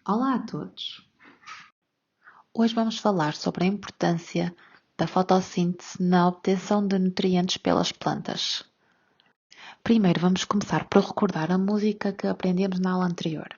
Olá a todos! Hoje vamos falar sobre a importância da fotossíntese na obtenção de nutrientes pelas plantas. Primeiro vamos começar por recordar a música que aprendemos na aula anterior.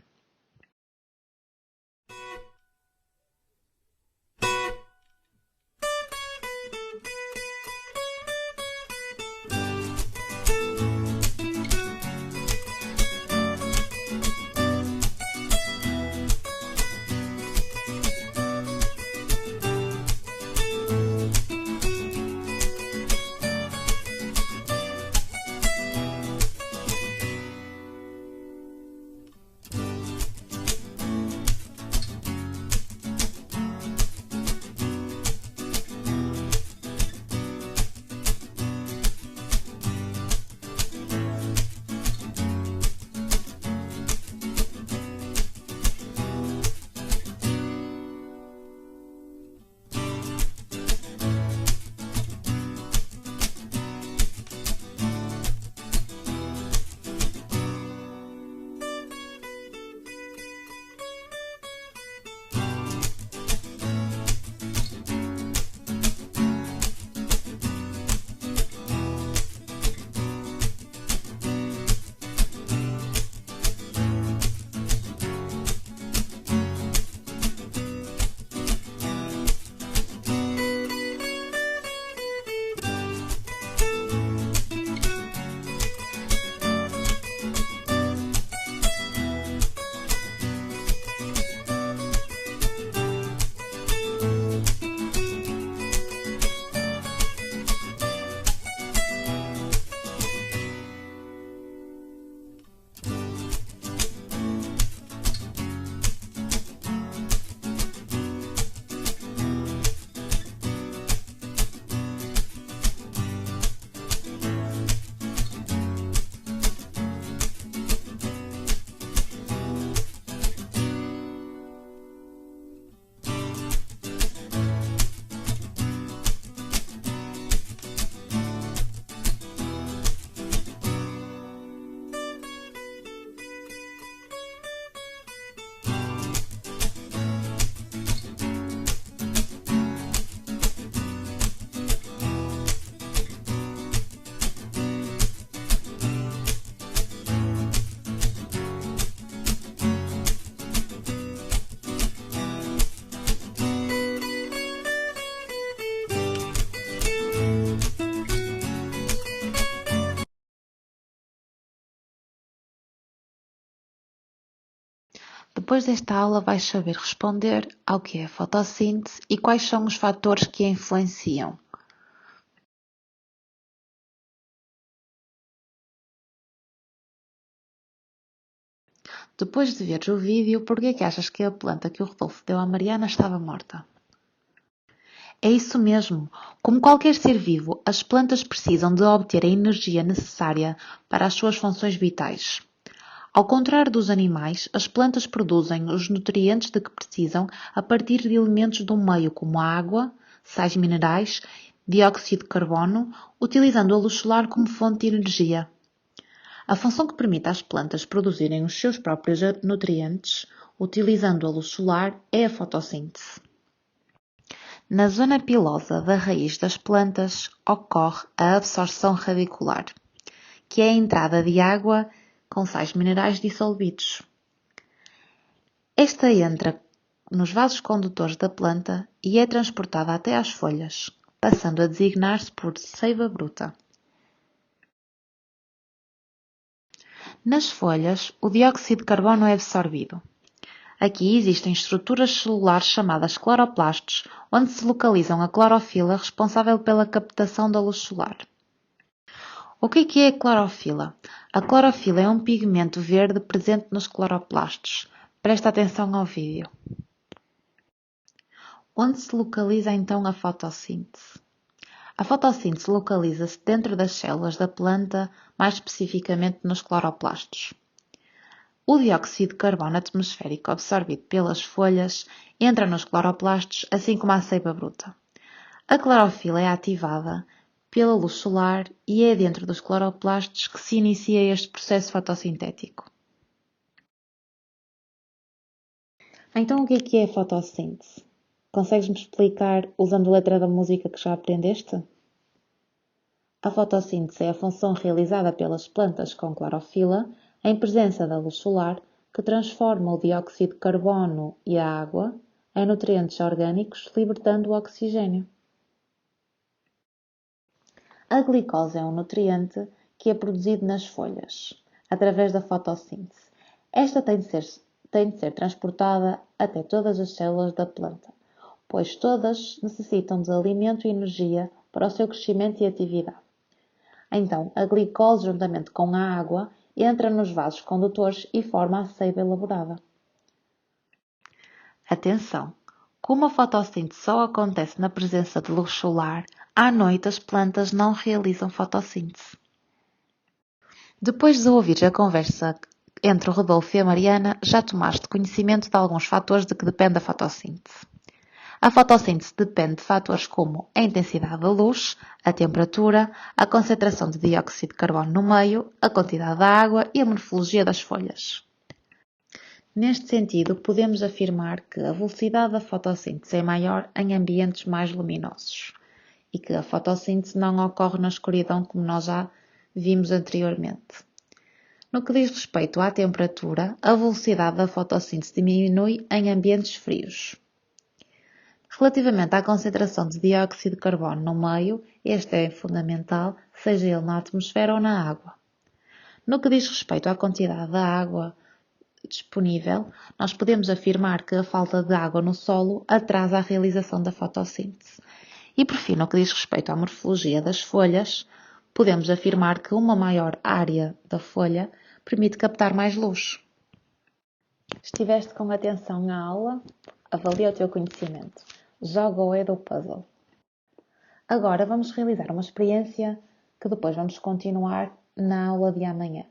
Depois desta aula vais saber responder ao que é a fotossíntese e quais são os fatores que a influenciam. Depois de veres o vídeo, por que achas que a planta que o Rodolfo deu à Mariana estava morta? É isso mesmo. Como qualquer ser vivo, as plantas precisam de obter a energia necessária para as suas funções vitais. Ao contrário dos animais, as plantas produzem os nutrientes de que precisam a partir de elementos do meio como a água, sais minerais, dióxido de carbono, utilizando a luz solar como fonte de energia. A função que permite às plantas produzirem os seus próprios nutrientes, utilizando a luz solar, é a fotossíntese. Na zona pilosa da raiz das plantas ocorre a absorção radicular, que é a entrada de água com sais minerais dissolvidos. Esta entra nos vasos condutores da planta e é transportada até às folhas, passando a designar-se por seiva bruta. Nas folhas, o dióxido de carbono é absorvido. Aqui existem estruturas celulares chamadas cloroplastos, onde se localizam a clorofila responsável pela captação da luz solar. O que é a clorofila? A clorofila é um pigmento verde presente nos cloroplastos. Presta atenção ao vídeo. Onde se localiza então a fotossíntese? A fotossíntese localiza-se dentro das células da planta, mais especificamente nos cloroplastos. O dióxido de carbono atmosférico absorvido pelas folhas entra nos cloroplastos, assim como a seiva bruta. A clorofila é ativada pela luz solar e é dentro dos cloroplastos que se inicia este processo fotossintético. Então o que é a fotossíntese? Consegues-me explicar usando a letra da música que já aprendeste? A fotossíntese é a função realizada pelas plantas com clorofila em presença da luz solar que transforma o dióxido de carbono e a água em nutrientes orgânicos, libertando o oxigênio. A glicose é um nutriente que é produzido nas folhas, através da fotossíntese. Esta tem de ser transportada até todas as células da planta, pois todas necessitam de alimento e energia para o seu crescimento e atividade. Então, a glicose, juntamente com a água, entra nos vasos condutores e forma a seiva elaborada. Atenção! Como a fotossíntese só acontece na presença de luz solar, à noite as plantas não realizam fotossíntese. Depois de ouvires a conversa entre o Rodolfo e a Mariana, já tomaste conhecimento de alguns fatores de que depende a fotossíntese. A fotossíntese depende de fatores como a intensidade da luz, a temperatura, a concentração de dióxido de carbono no meio, a quantidade de água e a morfologia das folhas. Neste sentido, podemos afirmar que a velocidade da fotossíntese é maior em ambientes mais luminosos e que a fotossíntese não ocorre na escuridão como nós já vimos anteriormente. No que diz respeito à temperatura, a velocidade da fotossíntese diminui em ambientes frios. Relativamente à concentração de dióxido de carbono no meio, este é fundamental, seja ele na atmosfera ou na água. No que diz respeito à quantidade de água disponível, nós podemos afirmar que a falta de água no solo atrasa a realização da fotossíntese. E por fim, no que diz respeito à morfologia das folhas, podemos afirmar que uma maior área da folha permite captar mais luz. Estiveste com atenção na aula? Avalia o teu conhecimento. Joga o E do puzzle. Agora vamos realizar uma experiência que depois vamos continuar na aula de amanhã.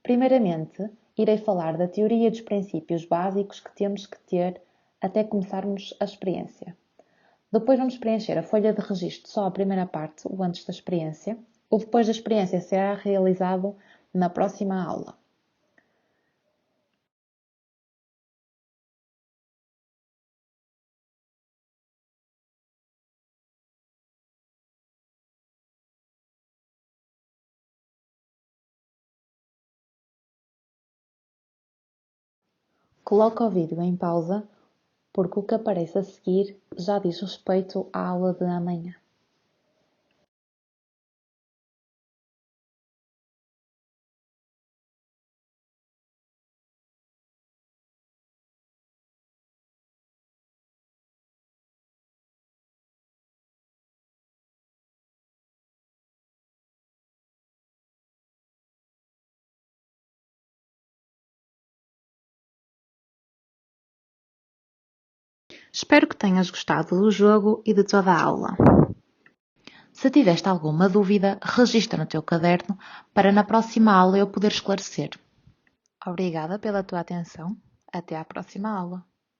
Primeiramente, irei falar da teoria dos princípios básicos que temos que ter até começarmos a experiência. Depois vamos preencher a folha de registro só a primeira parte, o antes da experiência. O depois da experiência será realizado na próxima aula. Coloca o vídeo em pausa, porque o que aparece a seguir já diz respeito à aula de amanhã. Espero que tenhas gostado do jogo e de toda a aula. Se tiveste alguma dúvida, registra no teu caderno para na próxima aula eu poder esclarecer. Obrigada pela tua atenção. Até à próxima aula.